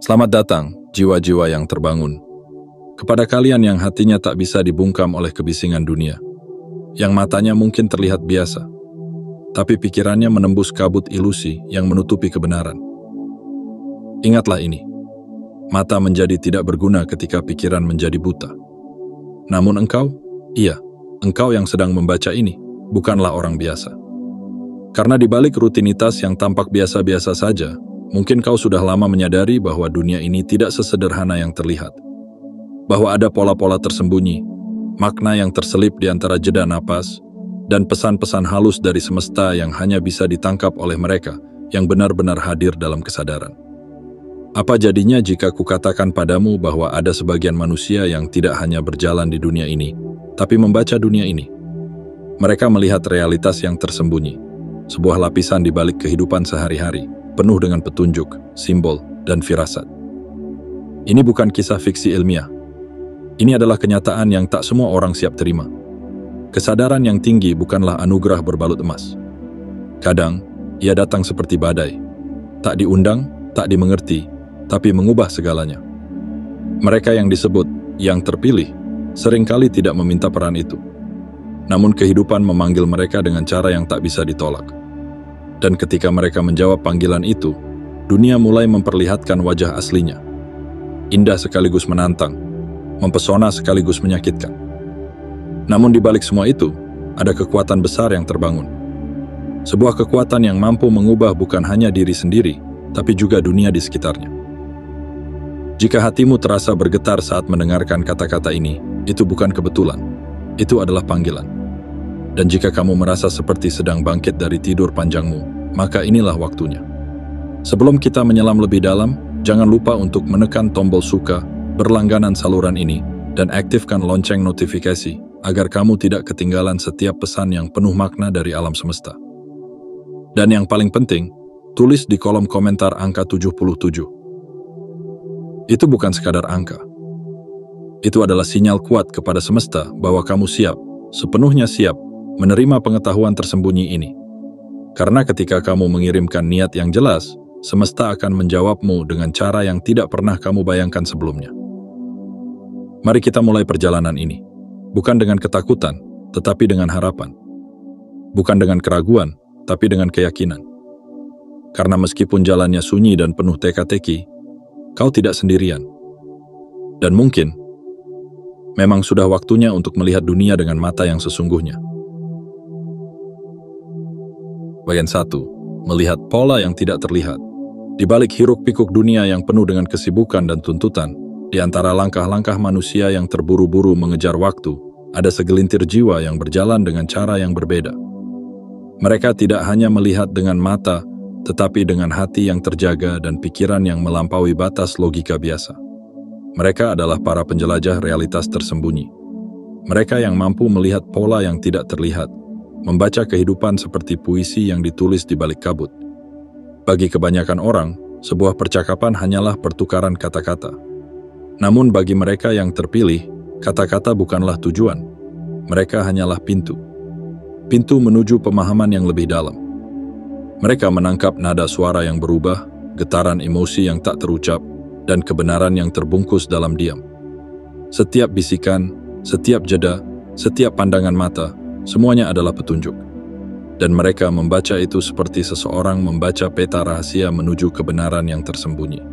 Selamat datang, jiwa-jiwa yang terbangun. Kepada kalian yang hatinya tak bisa dibungkam oleh kebisingan dunia, yang matanya mungkin terlihat biasa, tapi pikirannya menembus kabut ilusi yang menutupi kebenaran. Ingatlah ini, mata menjadi tidak berguna ketika pikiran menjadi buta. Namun engkau, engkau yang sedang membaca ini, bukanlah orang biasa. Karena di balik rutinitas yang tampak biasa-biasa saja, mungkin kau sudah lama menyadari bahwa dunia ini tidak sesederhana yang terlihat. Bahwa ada pola-pola tersembunyi, makna yang terselip di antara jeda napas, dan pesan-pesan halus dari semesta yang hanya bisa ditangkap oleh mereka yang benar-benar hadir dalam kesadaran. Apa jadinya jika kukatakan padamu bahwa ada sebagian manusia yang tidak hanya berjalan di dunia ini, tapi membaca dunia ini? Mereka melihat realitas yang tersembunyi, sebuah lapisan di balik kehidupan sehari-hari, penuh dengan petunjuk, simbol, dan firasat. Ini bukan kisah fiksi ilmiah. Ini adalah kenyataan yang tak semua orang siap terima. Kesadaran yang tinggi bukanlah anugerah berbalut emas. Kadang, ia datang seperti badai. Tak diundang, tak dimengerti, tapi mengubah segalanya. Mereka yang disebut, yang terpilih, seringkali tidak meminta peran itu. Namun kehidupan memanggil mereka dengan cara yang tak bisa ditolak. Dan ketika mereka menjawab panggilan itu, dunia mulai memperlihatkan wajah aslinya. Indah sekaligus menantang, mempesona sekaligus menyakitkan. Namun di balik semua itu, ada kekuatan besar yang terbangun. Sebuah kekuatan yang mampu mengubah bukan hanya diri sendiri, tapi juga dunia di sekitarnya. Jika hatimu terasa bergetar saat mendengarkan kata-kata ini, itu bukan kebetulan. Itu adalah panggilan. Dan jika kamu merasa seperti sedang bangkit dari tidur panjangmu, maka inilah waktunya. Sebelum kita menyelam lebih dalam, jangan lupa untuk menekan tombol suka, berlangganan saluran ini, dan aktifkan lonceng notifikasi agar kamu tidak ketinggalan setiap pesan yang penuh makna dari alam semesta. Dan yang paling penting, tulis di kolom komentar angka 77. Itu bukan sekadar angka. Itu adalah sinyal kuat kepada semesta bahwa kamu siap, sepenuhnya siap, menerima pengetahuan tersembunyi ini. Karena ketika kamu mengirimkan niat yang jelas, semesta akan menjawabmu dengan cara yang tidak pernah kamu bayangkan sebelumnya. Mari kita mulai perjalanan ini. Bukan dengan ketakutan, tetapi dengan harapan. Bukan dengan keraguan, tapi dengan keyakinan. Karena meskipun jalannya sunyi dan penuh teka-teki, kau tidak sendirian. Dan mungkin, memang sudah waktunya untuk melihat dunia dengan mata yang sesungguhnya. Bagian 1. Melihat pola yang tidak terlihat. Di balik hiruk-pikuk dunia yang penuh dengan kesibukan dan tuntutan, di antara langkah-langkah manusia yang terburu-buru mengejar waktu, ada segelintir jiwa yang berjalan dengan cara yang berbeda. Mereka tidak hanya melihat dengan mata, tetapi dengan hati yang terjaga dan pikiran yang melampaui batas logika biasa. Mereka adalah para penjelajah realitas tersembunyi. Mereka yang mampu melihat pola yang tidak terlihat, membaca kehidupan seperti puisi yang ditulis di balik kabut. Bagi kebanyakan orang, sebuah percakapan hanyalah pertukaran kata-kata. Namun bagi mereka yang terpilih, kata-kata bukanlah tujuan. Mereka hanyalah pintu. Pintu menuju pemahaman yang lebih dalam. Mereka menangkap nada suara yang berubah, getaran emosi yang tak terucap, dan kebenaran yang terbungkus dalam diam. Setiap bisikan, setiap jeda, setiap pandangan mata, semuanya adalah petunjuk. Dan mereka membaca itu seperti seseorang membaca peta rahasia menuju kebenaran yang tersembunyi.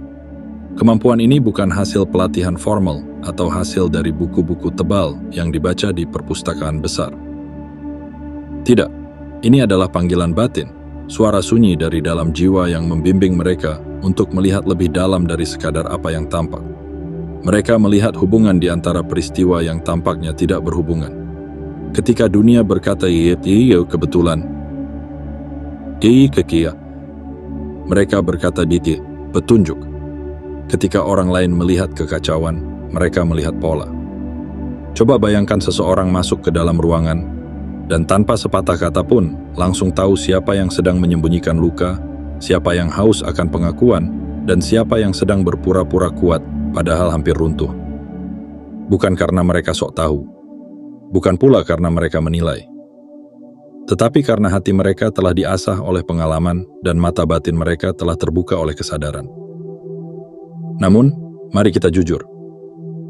Kemampuan ini bukan hasil pelatihan formal atau hasil dari buku-buku tebal yang dibaca di perpustakaan besar. Tidak, ini adalah panggilan batin, suara sunyi dari dalam jiwa yang membimbing mereka untuk melihat lebih dalam dari sekadar apa yang tampak. Mereka melihat hubungan di antara peristiwa yang tampaknya tidak berhubungan. Ketika dunia berkata iya kebetulan, iya kekia, mereka berkata diti, petunjuk. Ketika orang lain melihat kekacauan, mereka melihat pola. Coba bayangkan seseorang masuk ke dalam ruangan, dan tanpa sepatah kata pun langsung tahu siapa yang sedang menyembunyikan luka, siapa yang haus akan pengakuan, dan siapa yang sedang berpura-pura kuat padahal hampir runtuh. Bukan karena mereka sok tahu, bukan pula karena mereka menilai, tetapi karena hati mereka telah diasah oleh pengalaman dan mata batin mereka telah terbuka oleh kesadaran. Namun, mari kita jujur.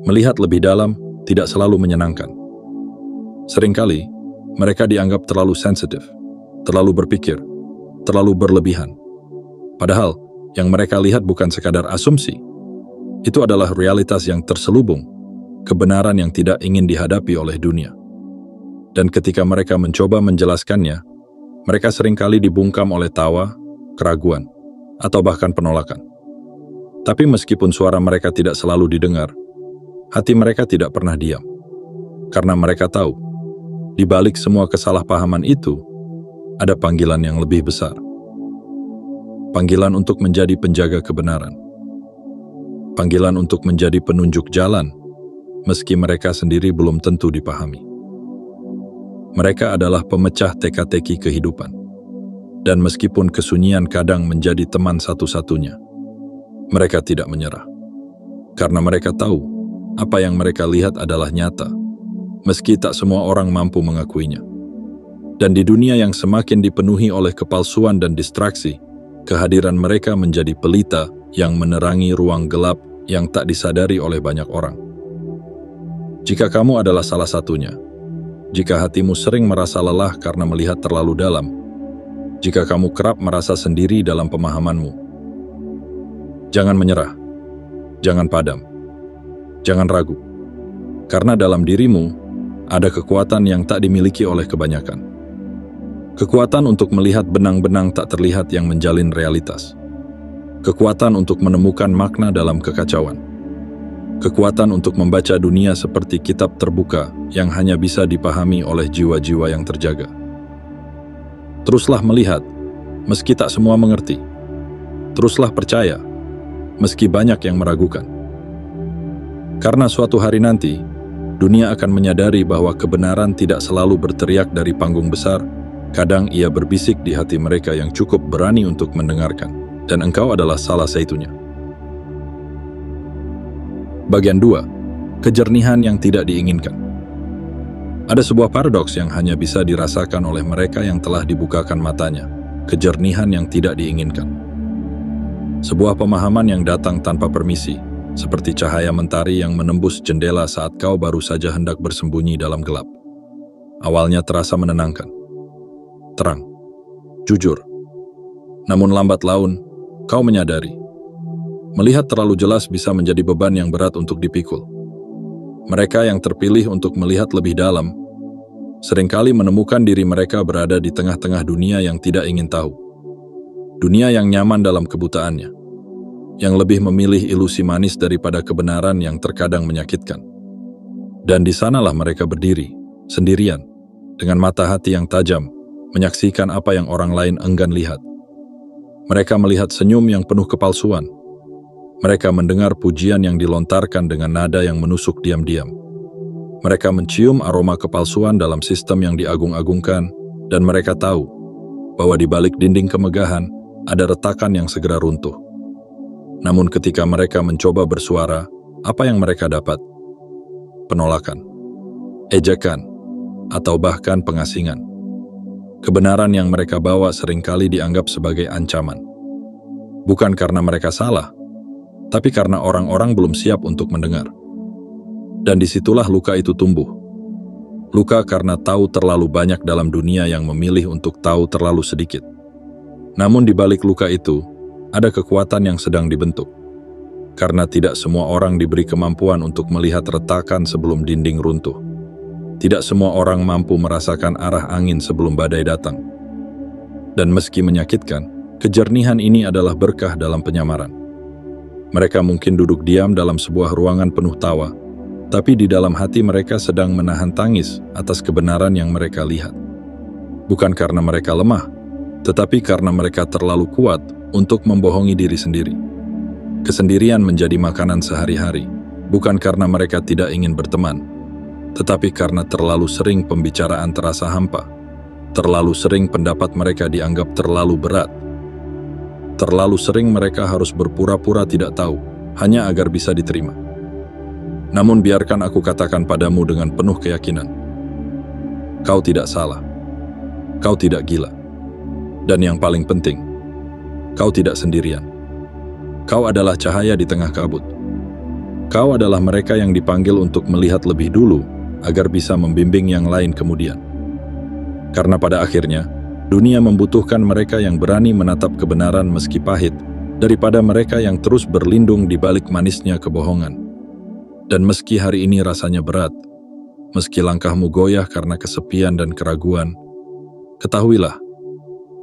Melihat lebih dalam tidak selalu menyenangkan. Seringkali, mereka dianggap terlalu sensitif, terlalu berpikir, terlalu berlebihan. Padahal, yang mereka lihat bukan sekadar asumsi. Itu adalah realitas yang terselubung, kebenaran yang tidak ingin dihadapi oleh dunia. Dan ketika mereka mencoba menjelaskannya, mereka seringkali dibungkam oleh tawa, keraguan, atau bahkan penolakan. Tapi meskipun suara mereka tidak selalu didengar, hati mereka tidak pernah diam. Karena mereka tahu, di balik semua kesalahpahaman itu, ada panggilan yang lebih besar. Panggilan untuk menjadi penjaga kebenaran. Panggilan untuk menjadi penunjuk jalan, meski mereka sendiri belum tentu dipahami. Mereka adalah pemecah teka-teki kehidupan. Dan meskipun kesunyian kadang menjadi teman satu-satunya, mereka tidak menyerah. Karena mereka tahu, apa yang mereka lihat adalah nyata, meski tak semua orang mampu mengakuinya. Dan di dunia yang semakin dipenuhi oleh kepalsuan dan distraksi, kehadiran mereka menjadi pelita yang menerangi ruang gelap yang tak disadari oleh banyak orang. Jika kamu adalah salah satunya, jika hatimu sering merasa lelah karena melihat terlalu dalam, jika kamu kerap merasa sendiri dalam pemahamanmu, jangan menyerah, jangan padam, jangan ragu, karena dalam dirimu ada kekuatan yang tak dimiliki oleh kebanyakan. Kekuatan untuk melihat benang-benang tak terlihat yang menjalin realitas. Kekuatan untuk menemukan makna dalam kekacauan. Kekuatan untuk membaca dunia seperti kitab terbuka yang hanya bisa dipahami oleh jiwa-jiwa yang terjaga. Teruslah melihat, meski tak semua mengerti. Teruslah percaya, meski banyak yang meragukan. Karena suatu hari nanti, dunia akan menyadari bahwa kebenaran tidak selalu berteriak dari panggung besar. Kadang ia berbisik di hati mereka yang cukup berani untuk mendengarkan, dan engkau adalah salah satunya. Bagian 2. Kejernihan yang tidak diinginkan. Ada sebuah paradoks yang hanya bisa dirasakan oleh mereka yang telah dibukakan matanya, kejernihan yang tidak diinginkan. Sebuah pemahaman yang datang tanpa permisi, seperti cahaya mentari yang menembus jendela saat kau baru saja hendak bersembunyi dalam gelap. Awalnya terasa menenangkan, terang, jujur. Namun lambat laun, kau menyadari, melihat terlalu jelas bisa menjadi beban yang berat untuk dipikul. Mereka yang terpilih untuk melihat lebih dalam, seringkali menemukan diri mereka berada di tengah-tengah dunia yang tidak ingin tahu. Dunia yang nyaman dalam kebutaannya, yang lebih memilih ilusi manis daripada kebenaran yang terkadang menyakitkan. Dan di sanalah mereka berdiri, sendirian, dengan mata hati yang tajam, menyaksikan apa yang orang lain enggan lihat. Mereka melihat senyum yang penuh kepalsuan. Mereka mendengar pujian yang dilontarkan dengan nada yang menusuk diam-diam. Mereka mencium aroma kepalsuan dalam sistem yang diagung-agungkan, dan mereka tahu bahwa di balik dinding kemegahan ada retakan yang segera runtuh. Namun ketika mereka mencoba bersuara, apa yang mereka dapat? Penolakan, ejekan, atau bahkan pengasingan. Kebenaran yang mereka bawa seringkali dianggap sebagai ancaman. Bukan karena mereka salah, tapi karena orang-orang belum siap untuk mendengar. Dan disitulah luka itu tumbuh. Luka karena tahu terlalu banyak dalam dunia yang memilih untuk tahu terlalu sedikit. Namun di balik luka itu, ada kekuatan yang sedang dibentuk. Karena tidak semua orang diberi kemampuan untuk melihat retakan sebelum dinding runtuh. Tidak semua orang mampu merasakan arah angin sebelum badai datang. Dan meski menyakitkan, kejernihan ini adalah berkah dalam penyamaran. Mereka mungkin duduk diam dalam sebuah ruangan penuh tawa, tapi di dalam hati mereka sedang menahan tangis atas kebenaran yang mereka lihat. Bukan karena mereka lemah, tetapi karena mereka terlalu kuat untuk membohongi diri sendiri. Kesendirian menjadi makanan sehari-hari, bukan karena mereka tidak ingin berteman, tetapi karena terlalu sering pembicaraan terasa hampa, terlalu sering pendapat mereka dianggap terlalu berat, terlalu sering mereka harus berpura-pura tidak tahu, hanya agar bisa diterima. Namun biarkan aku katakan padamu dengan penuh keyakinan, kau tidak salah, kau tidak gila, dan yang paling penting, kau tidak sendirian. Kau adalah cahaya di tengah kabut. Kau adalah mereka yang dipanggil untuk melihat lebih dulu agar bisa membimbing yang lain kemudian. Karena pada akhirnya, dunia membutuhkan mereka yang berani menatap kebenaran meski pahit, daripada mereka yang terus berlindung di balik manisnya kebohongan. Dan meski hari ini rasanya berat, meski langkahmu goyah karena kesepian dan keraguan, ketahuilah,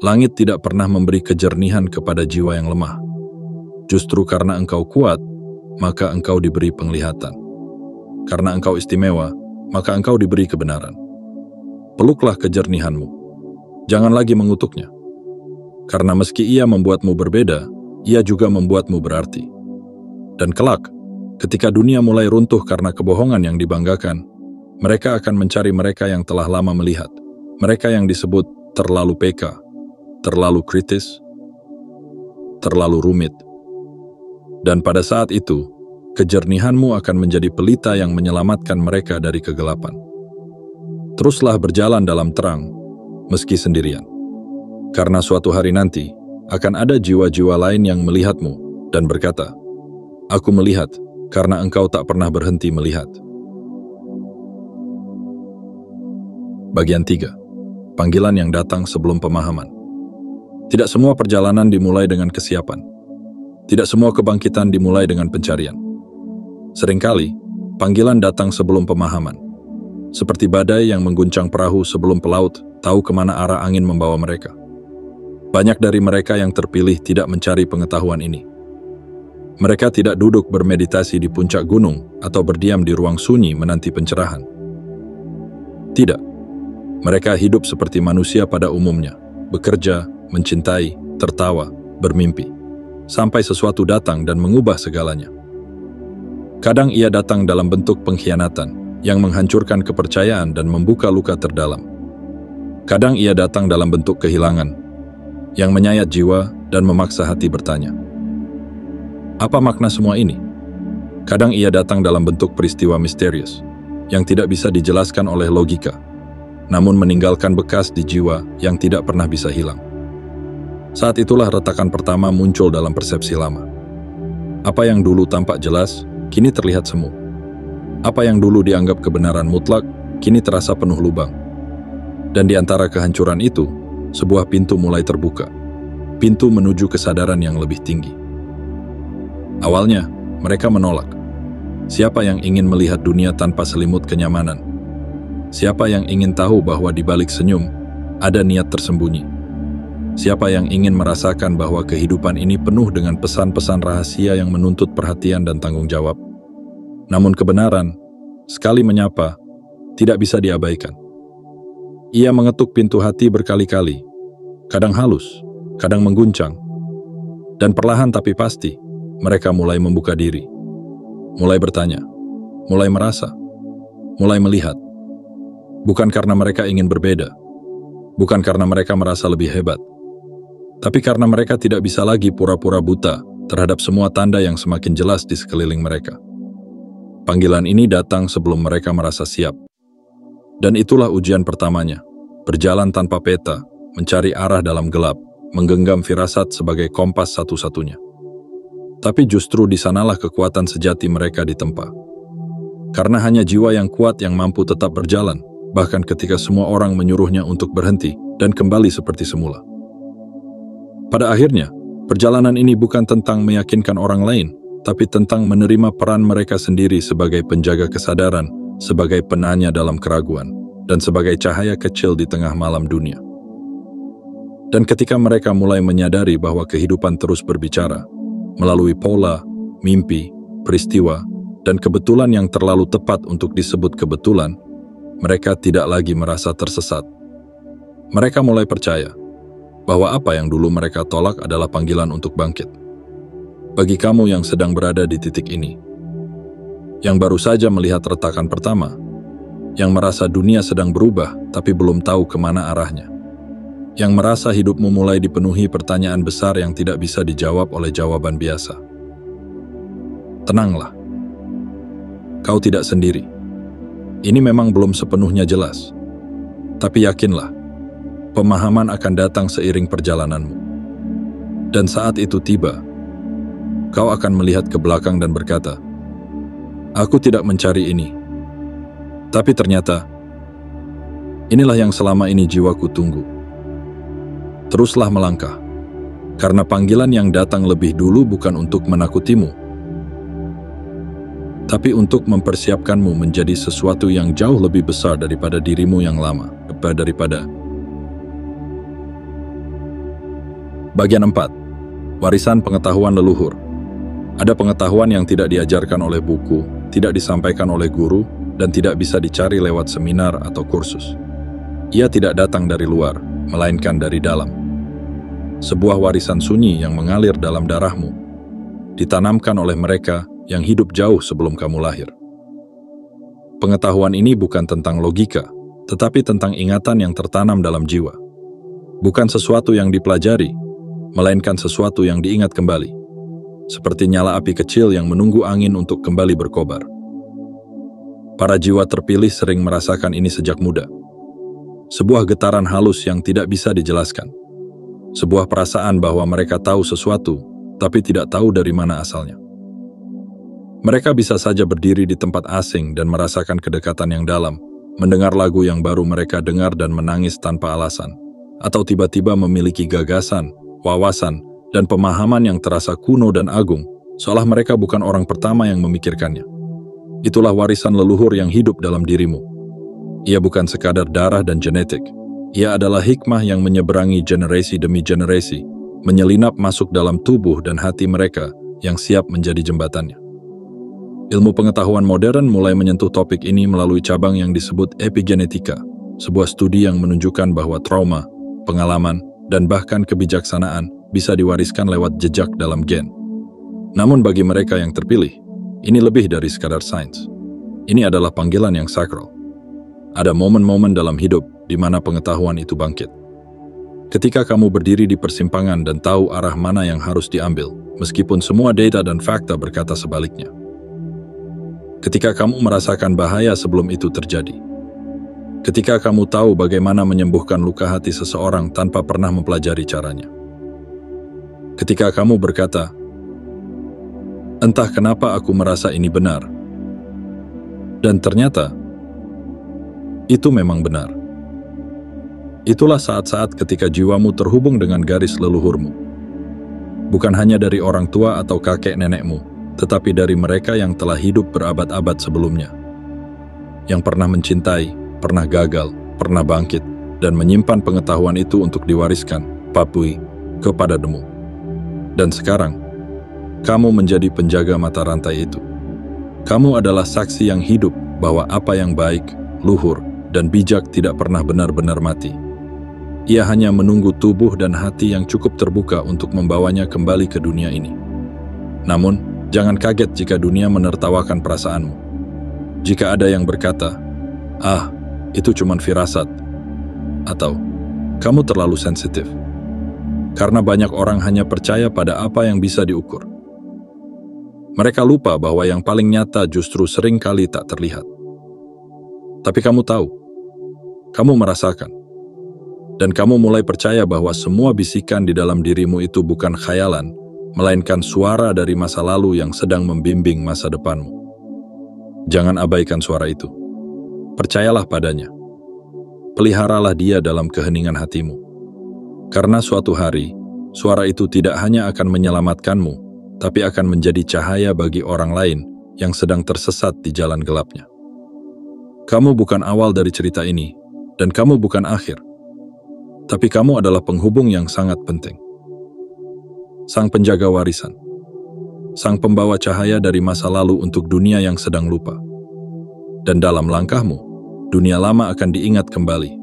langit tidak pernah memberi kejernihan kepada jiwa yang lemah. Justru karena engkau kuat, maka engkau diberi penglihatan. Karena engkau istimewa, maka engkau diberi kebenaran. Peluklah kejernihanmu. Jangan lagi mengutuknya. Karena meski ia membuatmu berbeda, ia juga membuatmu berarti. Dan kelak, ketika dunia mulai runtuh karena kebohongan yang dibanggakan, mereka akan mencari mereka yang telah lama melihat. Mereka yang disebut terlalu peka, terlalu kritis, terlalu rumit. Dan pada saat itu, kejernihanmu akan menjadi pelita yang menyelamatkan mereka dari kegelapan. Teruslah berjalan dalam terang, meski sendirian. Karena suatu hari nanti, akan ada jiwa-jiwa lain yang melihatmu dan berkata, "Aku melihat, karena engkau tak pernah berhenti melihat." Bagian 3. Panggilan yang datang sebelum pemahaman. Tidak semua perjalanan dimulai dengan kesiapan. Tidak semua kebangkitan dimulai dengan pencarian. Seringkali, panggilan datang sebelum pemahaman. Seperti badai yang mengguncang perahu sebelum pelaut tahu kemana arah angin membawa mereka. Banyak dari mereka yang terpilih tidak mencari pengetahuan ini. Mereka tidak duduk bermeditasi di puncak gunung atau berdiam di ruang sunyi menanti pencerahan. Tidak. Mereka hidup seperti manusia pada umumnya, bekerja, mencintai, tertawa, bermimpi, sampai sesuatu datang dan mengubah segalanya. Kadang ia datang dalam bentuk pengkhianatan, yang menghancurkan kepercayaan dan membuka luka terdalam. Kadang ia datang dalam bentuk kehilangan, yang menyayat jiwa dan memaksa hati bertanya, apa makna semua ini? Kadang ia datang dalam bentuk peristiwa misterius, yang tidak bisa dijelaskan oleh logika, namun meninggalkan bekas di jiwa yang tidak pernah bisa hilang. Saat itulah retakan pertama muncul dalam persepsi lama. Apa yang dulu tampak jelas, kini terlihat semu. Apa yang dulu dianggap kebenaran mutlak, kini terasa penuh lubang. Dan di antara kehancuran itu, sebuah pintu mulai terbuka. Pintu menuju kesadaran yang lebih tinggi. Awalnya, mereka menolak. Siapa yang ingin melihat dunia tanpa selimut kenyamanan? Siapa yang ingin tahu bahwa di balik senyum, ada niat tersembunyi? Siapa yang ingin merasakan bahwa kehidupan ini penuh dengan pesan-pesan rahasia yang menuntut perhatian dan tanggung jawab? Namun kebenaran, sekali menyapa, tidak bisa diabaikan. Ia mengetuk pintu hati berkali-kali, kadang halus, kadang mengguncang. Dan perlahan tapi pasti, mereka mulai membuka diri. Mulai bertanya, mulai merasa, mulai melihat. Bukan karena mereka ingin berbeda, bukan karena mereka merasa lebih hebat, tapi karena mereka tidak bisa lagi pura-pura buta terhadap semua tanda yang semakin jelas di sekeliling mereka. Panggilan ini datang sebelum mereka merasa siap. Dan itulah ujian pertamanya, berjalan tanpa peta, mencari arah dalam gelap, menggenggam firasat sebagai kompas satu-satunya. Tapi justru di sanalah kekuatan sejati mereka ditempa. Karena hanya jiwa yang kuat yang mampu tetap berjalan, bahkan ketika semua orang menyuruhnya untuk berhenti dan kembali seperti semula. Pada akhirnya, perjalanan ini bukan tentang meyakinkan orang lain, tapi tentang menerima peran mereka sendiri sebagai penjaga kesadaran, sebagai penanya dalam keraguan, dan sebagai cahaya kecil di tengah malam dunia. Dan ketika mereka mulai menyadari bahwa kehidupan terus berbicara, melalui pola, mimpi, peristiwa, dan kebetulan yang terlalu tepat untuk disebut kebetulan, mereka tidak lagi merasa tersesat. Mereka mulai percaya bahwa apa yang dulu mereka tolak adalah panggilan untuk bangkit. Bagi kamu yang sedang berada di titik ini, yang baru saja melihat retakan pertama, yang merasa dunia sedang berubah tapi belum tahu kemana arahnya, yang merasa hidupmu mulai dipenuhi pertanyaan besar yang tidak bisa dijawab oleh jawaban biasa. Tenanglah, kau tidak sendiri. Ini memang belum sepenuhnya jelas, tapi yakinlah, pemahaman akan datang seiring perjalananmu. Dan saat itu tiba, Kau akan melihat ke belakang dan berkata, "Aku tidak mencari ini." Tapi ternyata, inilah yang selama ini jiwaku tunggu. Teruslah melangkah, karena panggilan yang datang lebih dulu bukan untuk menakutimu, tapi untuk mempersiapkanmu menjadi sesuatu yang jauh lebih besar daripada dirimu yang lama. Bagian 4. Warisan pengetahuan leluhur. Ada pengetahuan yang tidak diajarkan oleh buku, tidak disampaikan oleh guru, dan tidak bisa dicari lewat seminar atau kursus. Ia tidak datang dari luar, melainkan dari dalam. Sebuah warisan sunyi yang mengalir dalam darahmu, ditanamkan oleh mereka yang hidup jauh sebelum kamu lahir. Pengetahuan ini bukan tentang logika, tetapi tentang ingatan yang tertanam dalam jiwa. Bukan sesuatu yang dipelajari, melainkan sesuatu yang diingat kembali. Seperti nyala api kecil yang menunggu angin untuk kembali berkobar. Para jiwa terpilih sering merasakan ini sejak muda. Sebuah getaran halus yang tidak bisa dijelaskan. Sebuah perasaan bahwa mereka tahu sesuatu, tapi tidak tahu dari mana asalnya. Mereka bisa saja berdiri di tempat asing dan merasakan kedekatan yang dalam, mendengar lagu yang baru mereka dengar dan menangis tanpa alasan, atau tiba-tiba memiliki gagasan, wawasan, dan pemahaman yang terasa kuno dan agung, seolah mereka bukan orang pertama yang memikirkannya. Itulah warisan leluhur yang hidup dalam dirimu. Ia bukan sekadar darah dan genetik. Ia adalah hikmah yang menyeberangi generasi demi generasi, menyelinap masuk dalam tubuh dan hati mereka yang siap menjadi jembatannya. Ilmu pengetahuan modern mulai menyentuh topik ini melalui cabang yang disebut epigenetika, sebuah studi yang menunjukkan bahwa trauma, pengalaman, dan bahkan kebijaksanaan bisa diwariskan lewat jejak dalam gen. Namun bagi mereka yang terpilih, ini lebih dari sekadar sains. Ini adalah panggilan yang sakral. Ada momen-momen dalam hidup di mana pengetahuan itu bangkit. Ketika kamu berdiri di persimpangan dan tahu arah mana yang harus diambil, meskipun semua data dan fakta berkata sebaliknya. Ketika kamu merasakan bahaya sebelum itu terjadi. Ketika kamu tahu bagaimana menyembuhkan luka hati seseorang tanpa pernah mempelajari caranya. Ketika kamu berkata, "Entah kenapa aku merasa ini benar." Dan ternyata, itu memang benar. Itulah saat-saat ketika jiwamu terhubung dengan garis leluhurmu. Bukan hanya dari orang tua atau kakek nenekmu, tetapi dari mereka yang telah hidup berabad-abad sebelumnya. Yang pernah mencintai, pernah gagal, pernah bangkit, dan menyimpan pengetahuan itu untuk diwariskan, papui, kepadamu. Dan sekarang, kamu menjadi penjaga mata rantai itu. Kamu adalah saksi yang hidup bahwa apa yang baik, luhur, dan bijak tidak pernah benar-benar mati. Ia hanya menunggu tubuh dan hati yang cukup terbuka untuk membawanya kembali ke dunia ini. Namun, jangan kaget jika dunia menertawakan perasaanmu. Jika ada yang berkata, "Ah, itu cuma firasat," atau "Kamu terlalu sensitif." Karena banyak orang hanya percaya pada apa yang bisa diukur. Mereka lupa bahwa yang paling nyata justru sering kali tak terlihat. Tapi kamu tahu, kamu merasakan, dan kamu mulai percaya bahwa semua bisikan di dalam dirimu itu bukan khayalan, melainkan suara dari masa lalu yang sedang membimbing masa depanmu. Jangan abaikan suara itu. Percayalah padanya. Peliharalah dia dalam keheningan hatimu. Karena suatu hari, suara itu tidak hanya akan menyelamatkanmu, tapi akan menjadi cahaya bagi orang lain yang sedang tersesat di jalan gelapnya. Kamu bukan awal dari cerita ini, dan kamu bukan akhir. Tapi kamu adalah penghubung yang sangat penting. Sang penjaga warisan. Sang pembawa cahaya dari masa lalu untuk dunia yang sedang lupa. Dan dalam langkahmu, dunia lama akan diingat kembali,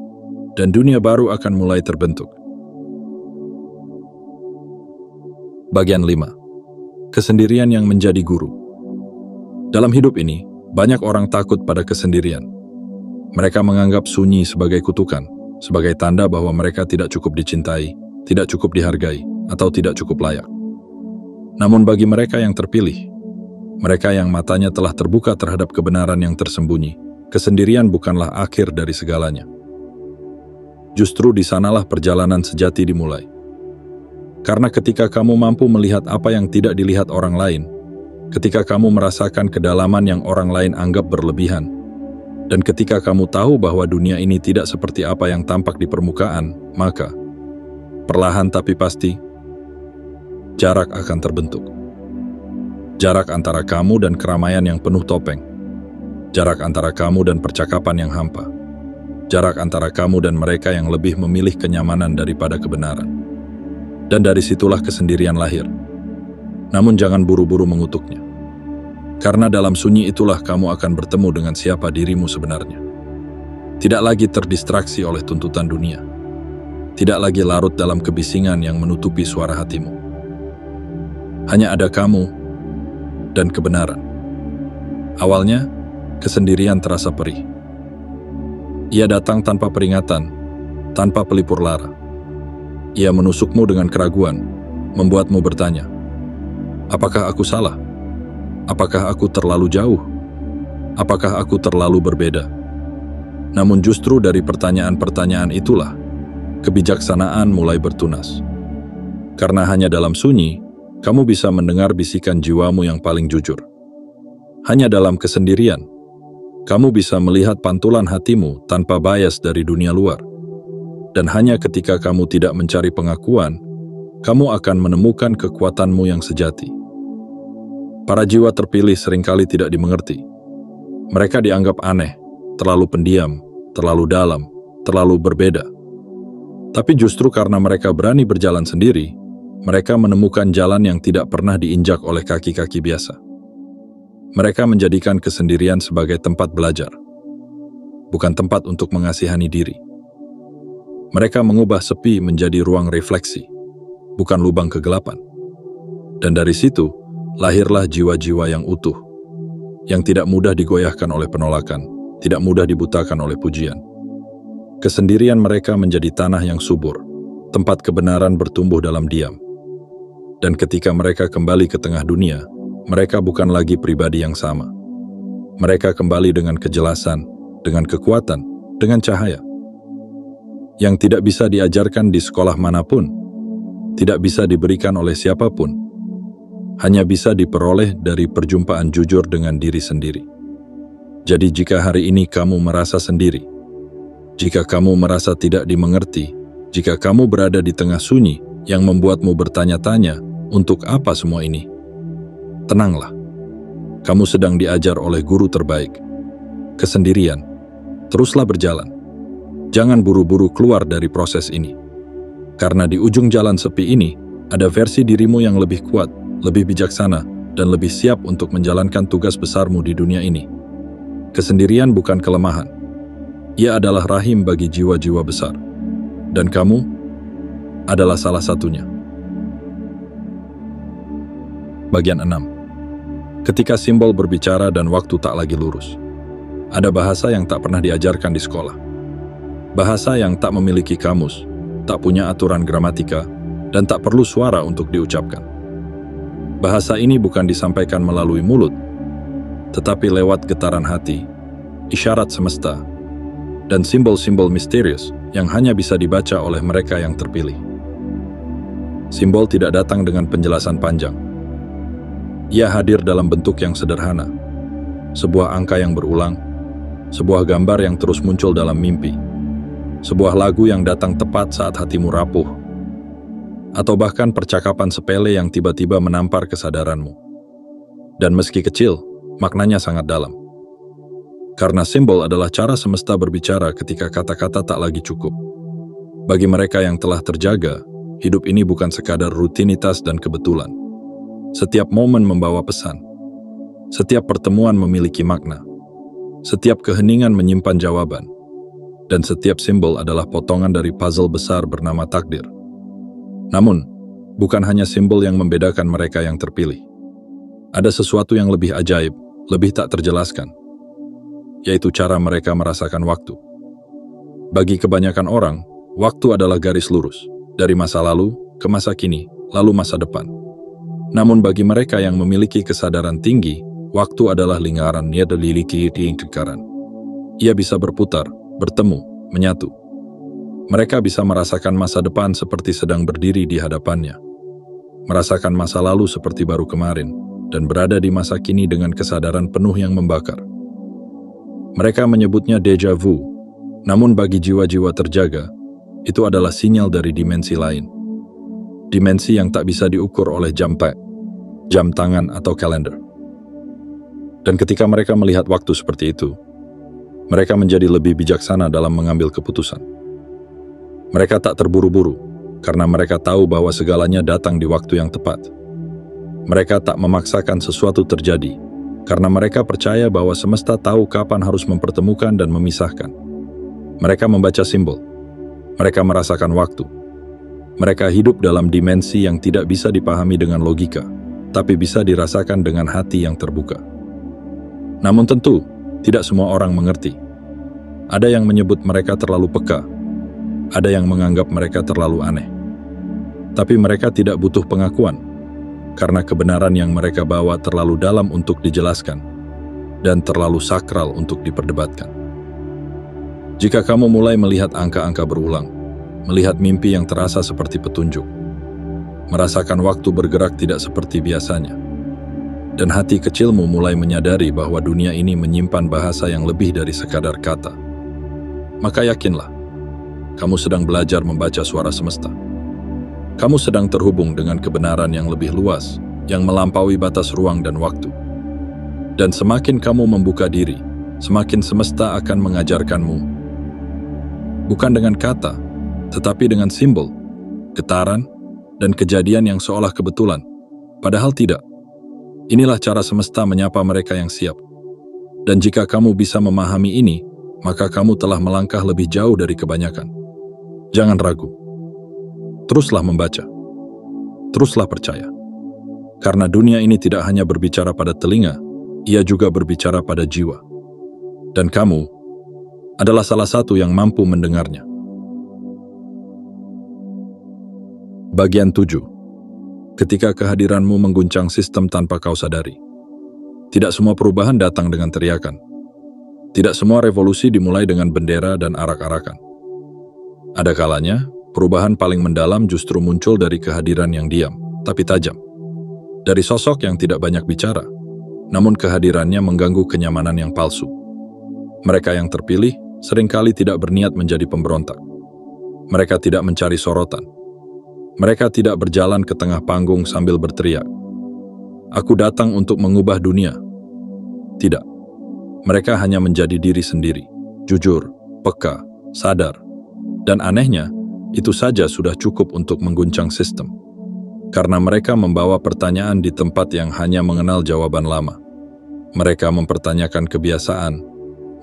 dan dunia baru akan mulai terbentuk. Bagian 5. Kesendirian yang menjadi guru. Dalam hidup ini, banyak orang takut pada kesendirian. Mereka menganggap sunyi sebagai kutukan, sebagai tanda bahwa mereka tidak cukup dicintai, tidak cukup dihargai, atau tidak cukup layak. Namun bagi mereka yang terpilih, mereka yang matanya telah terbuka terhadap kebenaran yang tersembunyi, kesendirian bukanlah akhir dari segalanya. Justru di sanalah perjalanan sejati dimulai. Karena ketika kamu mampu melihat apa yang tidak dilihat orang lain, ketika kamu merasakan kedalaman yang orang lain anggap berlebihan, dan ketika kamu tahu bahwa dunia ini tidak seperti apa yang tampak di permukaan, maka perlahan tapi pasti, jarak akan terbentuk. Jarak antara kamu dan keramaian yang penuh topeng. Jarak antara kamu dan percakapan yang hampa. Jarak antara kamu dan mereka yang lebih memilih kenyamanan daripada kebenaran. Dan dari situlah kesendirian lahir. Namun jangan buru-buru mengutuknya. Karena dalam sunyi itulah kamu akan bertemu dengan siapa dirimu sebenarnya. Tidak lagi terdistraksi oleh tuntutan dunia. Tidak lagi larut dalam kebisingan yang menutupi suara hatimu. Hanya ada kamu dan kebenaran. Awalnya, kesendirian terasa perih. Ia datang tanpa peringatan, tanpa pelipur lara. Ia menusukmu dengan keraguan, membuatmu bertanya, apakah aku salah? Apakah aku terlalu jauh? Apakah aku terlalu berbeda? Namun justru dari pertanyaan-pertanyaan itulah, kebijaksanaan mulai bertunas. Karena hanya dalam sunyi, kamu bisa mendengar bisikan jiwamu yang paling jujur. Hanya dalam kesendirian, kamu bisa melihat pantulan hatimu tanpa bias dari dunia luar. Dan hanya ketika kamu tidak mencari pengakuan, kamu akan menemukan kekuatanmu yang sejati. Para jiwa terpilih seringkali tidak dimengerti. Mereka dianggap aneh, terlalu pendiam, terlalu dalam, terlalu berbeda. Tapi justru karena mereka berani berjalan sendiri, mereka menemukan jalan yang tidak pernah diinjak oleh kaki-kaki biasa. Mereka menjadikan kesendirian sebagai tempat belajar, bukan tempat untuk mengasihani diri. Mereka mengubah sepi menjadi ruang refleksi, bukan lubang kegelapan. Dan dari situ, lahirlah jiwa-jiwa yang utuh, yang tidak mudah digoyahkan oleh penolakan, tidak mudah dibutakan oleh pujian. Kesendirian mereka menjadi tanah yang subur, tempat kebenaran bertumbuh dalam diam. Dan ketika mereka kembali ke tengah dunia, mereka bukan lagi pribadi yang sama. Mereka kembali dengan kejelasan, dengan kekuatan, dengan cahaya. Yang tidak bisa diajarkan di sekolah manapun, tidak bisa diberikan oleh siapapun, hanya bisa diperoleh dari perjumpaan jujur dengan diri sendiri. Jadi jika hari ini kamu merasa sendiri, jika kamu merasa tidak dimengerti, jika kamu berada di tengah sunyi yang membuatmu bertanya-tanya, untuk apa semua ini? Tenanglah, kamu sedang diajar oleh guru terbaik. Kesendirian, teruslah berjalan. Jangan buru-buru keluar dari proses ini. Karena di ujung jalan sepi ini, ada versi dirimu yang lebih kuat, lebih bijaksana, dan lebih siap untuk menjalankan tugas besarmu di dunia ini. Kesendirian bukan kelemahan. Ia adalah rahim bagi jiwa-jiwa besar. Dan kamu adalah salah satunya. Bagian 6. Ketika simbol berbicara dan waktu tak lagi lurus. Ada bahasa yang tak pernah diajarkan di sekolah. Bahasa yang tak memiliki kamus, tak punya aturan gramatika, dan tak perlu suara untuk diucapkan. Bahasa ini bukan disampaikan melalui mulut, tetapi lewat getaran hati, isyarat semesta, dan simbol-simbol misterius yang hanya bisa dibaca oleh mereka yang terpilih. Simbol tidak datang dengan penjelasan panjang. Ia hadir dalam bentuk yang sederhana, sebuah angka yang berulang, sebuah gambar yang terus muncul dalam mimpi, sebuah lagu yang datang tepat saat hatimu rapuh, atau bahkan percakapan sepele yang tiba-tiba menampar kesadaranmu. Dan meski kecil, maknanya sangat dalam. Karena simbol adalah cara semesta berbicara ketika kata-kata tak lagi cukup. Bagi mereka yang telah terjaga, hidup ini bukan sekadar rutinitas dan kebetulan. Setiap momen membawa pesan. Setiap pertemuan memiliki makna. Setiap keheningan menyimpan jawaban. Dan setiap simbol adalah potongan dari puzzle besar bernama takdir. Namun, bukan hanya simbol yang membedakan mereka yang terpilih. Ada sesuatu yang lebih ajaib, lebih tak terjelaskan, yaitu cara mereka merasakan waktu. Bagi kebanyakan orang, waktu adalah garis lurus, dari masa lalu ke masa kini, lalu masa depan. Namun bagi mereka yang memiliki kesadaran tinggi, waktu adalah lingkaran yang dililiki di lingkaran. Ia bisa berputar, bertemu, menyatu. Mereka bisa merasakan masa depan seperti sedang berdiri di hadapannya, merasakan masa lalu seperti baru kemarin, dan berada di masa kini dengan kesadaran penuh yang membakar. Mereka menyebutnya déjà vu, namun bagi jiwa-jiwa terjaga, itu adalah sinyal dari dimensi lain. Dimensi yang tak bisa diukur oleh jam tangan atau kalender. Dan ketika mereka melihat waktu seperti itu, mereka menjadi lebih bijaksana dalam mengambil keputusan. Mereka tak terburu-buru, karena mereka tahu bahwa segalanya datang di waktu yang tepat. Mereka tak memaksakan sesuatu terjadi, karena mereka percaya bahwa semesta tahu kapan harus mempertemukan dan memisahkan. Mereka membaca simbol. Mereka merasakan waktu. Mereka hidup dalam dimensi yang tidak bisa dipahami dengan logika, tapi bisa dirasakan dengan hati yang terbuka. Namun tentu, tidak semua orang mengerti. Ada yang menyebut mereka terlalu peka. Ada yang menganggap mereka terlalu aneh. Tapi mereka tidak butuh pengakuan, karena kebenaran yang mereka bawa terlalu dalam untuk dijelaskan, dan terlalu sakral untuk diperdebatkan. Jika kamu mulai melihat angka-angka berulang, melihat mimpi yang terasa seperti petunjuk, merasakan waktu bergerak tidak seperti biasanya, dan hati kecilmu mulai menyadari bahwa dunia ini menyimpan bahasa yang lebih dari sekadar kata, maka yakinlah, kamu sedang belajar membaca suara semesta. Kamu sedang terhubung dengan kebenaran yang lebih luas, yang melampaui batas ruang dan waktu. Dan semakin kamu membuka diri, semakin semesta akan mengajarkanmu. Bukan dengan kata, tetapi dengan simbol, getaran, dan kejadian yang seolah kebetulan, padahal tidak. Inilah cara semesta menyapa mereka yang siap. Dan jika kamu bisa memahami ini, maka kamu telah melangkah lebih jauh dari kebanyakan. Jangan ragu. Teruslah membaca. Teruslah percaya. Karena dunia ini tidak hanya berbicara pada telinga, ia juga berbicara pada jiwa. Dan kamu adalah salah satu yang mampu mendengarnya. Bagian 7. Ketika kehadiranmu mengguncang sistem tanpa kau sadari. Tidak semua perubahan datang dengan teriakan. Tidak semua revolusi dimulai dengan bendera dan arak-arakan. Ada kalanya, perubahan paling mendalam justru muncul dari kehadiran yang diam, tapi tajam. Dari sosok yang tidak banyak bicara, namun kehadirannya mengganggu kenyamanan yang palsu. Mereka yang terpilih seringkali tidak berniat menjadi pemberontak. Mereka tidak mencari sorotan. Mereka tidak berjalan ke tengah panggung sambil berteriak, "Aku datang untuk mengubah dunia." Tidak. Mereka hanya menjadi diri sendiri, jujur, peka, sadar. Dan anehnya, itu saja sudah cukup untuk mengguncang sistem. Karena mereka membawa pertanyaan di tempat yang hanya mengenal jawaban lama. Mereka mempertanyakan kebiasaan,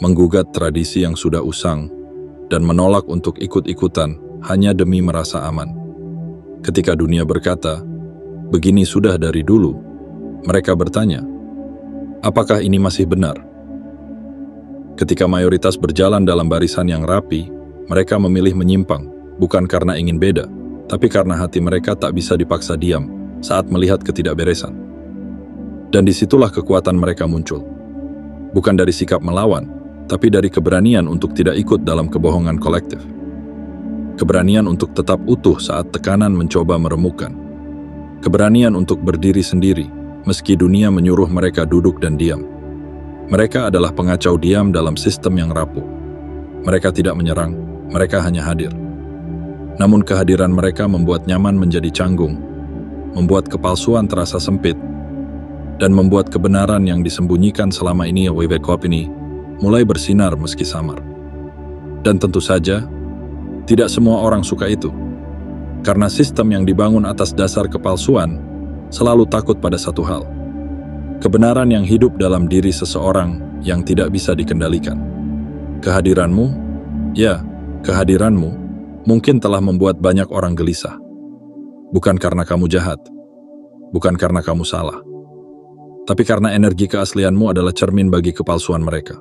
menggugat tradisi yang sudah usang, dan menolak untuk ikut-ikutan hanya demi merasa aman. Ketika dunia berkata, "Begini sudah dari dulu," mereka bertanya, apakah ini masih benar? Ketika mayoritas berjalan dalam barisan yang rapi, mereka memilih menyimpang, bukan karena ingin beda, tapi karena hati mereka tak bisa dipaksa diam saat melihat ketidakberesan. Dan disitulah kekuatan mereka muncul. Bukan dari sikap melawan, tapi dari keberanian untuk tidak ikut dalam kebohongan kolektif. Keberanian untuk tetap utuh saat tekanan mencoba meremukkan. Keberanian untuk berdiri sendiri, meski dunia menyuruh mereka duduk dan diam. Mereka adalah pengacau diam dalam sistem yang rapuh. Mereka tidak menyerang, mereka hanya hadir. Namun kehadiran mereka membuat nyaman menjadi canggung, membuat kepalsuan terasa sempit, dan membuat kebenaran yang disembunyikan selama ini mulai bersinar meski samar. Dan tentu saja, tidak semua orang suka itu. Karena sistem yang dibangun atas dasar kepalsuan selalu takut pada satu hal. Kebenaran yang hidup dalam diri seseorang yang tidak bisa dikendalikan. Kehadiranmu, kehadiranmu mungkin telah membuat banyak orang gelisah. Bukan karena kamu jahat, bukan karena kamu salah, tapi karena energi keaslianmu adalah cermin bagi kepalsuan mereka.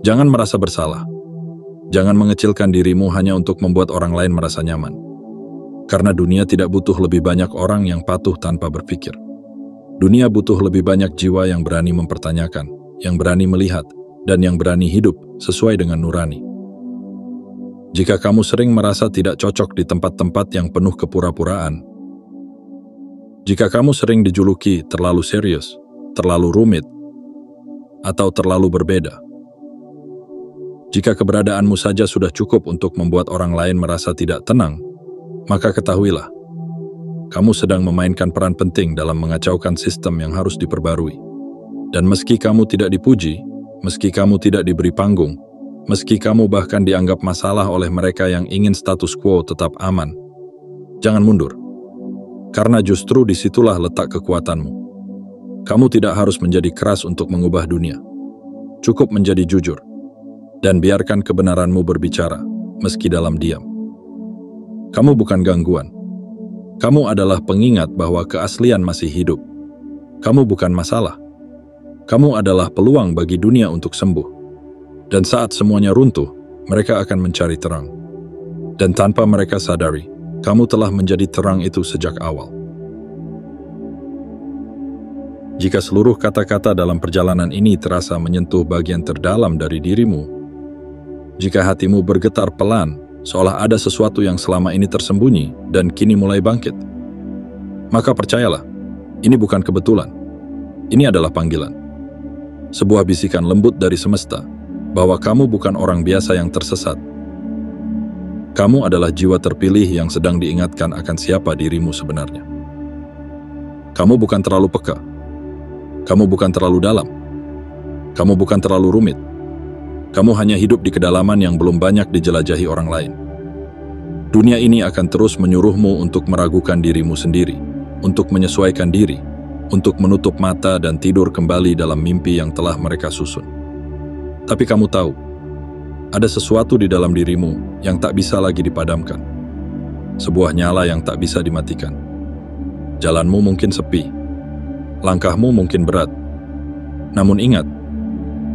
Jangan merasa bersalah. Jangan mengecilkan dirimu hanya untuk membuat orang lain merasa nyaman. Karena dunia tidak butuh lebih banyak orang yang patuh tanpa berpikir. Dunia butuh lebih banyak jiwa yang berani mempertanyakan, yang berani melihat, dan yang berani hidup sesuai dengan nurani. Jika kamu sering merasa tidak cocok di tempat-tempat yang penuh kepura-puraan, Jika kamu sering dijuluki terlalu serius, terlalu rumit, atau terlalu berbeda, jika keberadaanmu saja sudah cukup untuk membuat orang lain merasa tidak tenang, maka ketahuilah, kamu sedang memainkan peran penting dalam mengacaukan sistem yang harus diperbarui. Dan meski kamu tidak dipuji, meski kamu tidak diberi panggung, meski kamu bahkan dianggap masalah oleh mereka yang ingin status quo tetap aman, jangan mundur. Karena justru disitulah letak kekuatanmu. Kamu tidak harus menjadi keras untuk mengubah dunia. Cukup menjadi jujur. Dan biarkan kebenaranmu berbicara, meski dalam diam. Kamu bukan gangguan. Kamu adalah pengingat bahwa keaslian masih hidup. Kamu bukan masalah. Kamu adalah peluang bagi dunia untuk sembuh. Dan saat semuanya runtuh, mereka akan mencari terang. Dan tanpa mereka sadari, kamu telah menjadi terang itu sejak awal. Jika seluruh kata-kata dalam perjalanan ini terasa menyentuh bagian terdalam dari dirimu, jika hatimu bergetar pelan, seolah ada sesuatu yang selama ini tersembunyi dan kini mulai bangkit, maka percayalah, ini bukan kebetulan. Ini adalah panggilan. Sebuah bisikan lembut dari semesta, bahwa kamu bukan orang biasa yang tersesat. Kamu adalah jiwa terpilih yang sedang diingatkan akan siapa dirimu sebenarnya. Kamu bukan terlalu peka. Kamu bukan terlalu dalam. Kamu bukan terlalu rumit. Kamu hanya hidup di kedalaman yang belum banyak dijelajahi orang lain. Dunia ini akan terus menyuruhmu untuk meragukan dirimu sendiri, untuk menyesuaikan diri, untuk menutup mata dan tidur kembali dalam mimpi yang telah mereka susun. Tapi kamu tahu, ada sesuatu di dalam dirimu yang tak bisa lagi dipadamkan. Sebuah nyala yang tak bisa dimatikan. Jalanmu mungkin sepi. Langkahmu mungkin berat. Namun ingat,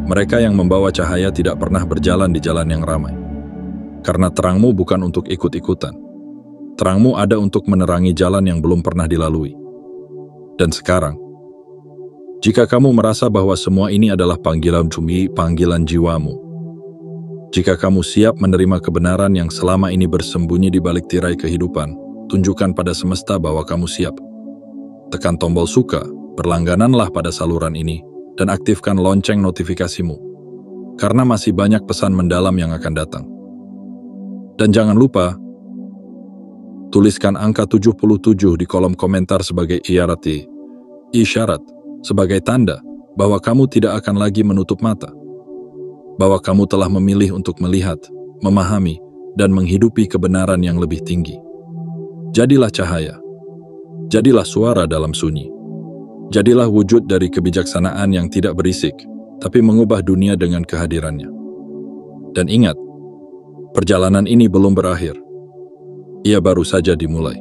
mereka yang membawa cahaya tidak pernah berjalan di jalan yang ramai. Karena terangmu bukan untuk ikut-ikutan. Terangmu ada untuk menerangi jalan yang belum pernah dilalui. Dan sekarang, jika kamu merasa bahwa semua ini adalah panggilan cumi, panggilan jiwamu, jika kamu siap menerima kebenaran yang selama ini bersembunyi di balik tirai kehidupan, tunjukkan pada semesta bahwa kamu siap. Tekan tombol suka, berlanggananlah pada saluran ini, dan aktifkan lonceng notifikasimu. Karena masih banyak pesan mendalam yang akan datang. Dan jangan lupa, tuliskan angka 77 di kolom komentar sebagai isyarat, sebagai tanda bahwa kamu tidak akan lagi menutup mata. Bahwa kamu telah memilih untuk melihat, memahami, dan menghidupi kebenaran yang lebih tinggi. Jadilah cahaya. Jadilah suara dalam sunyi. Jadilah wujud dari kebijaksanaan yang tidak berisik, tapi mengubah dunia dengan kehadirannya. Dan ingat, perjalanan ini belum berakhir. Ia baru saja dimulai.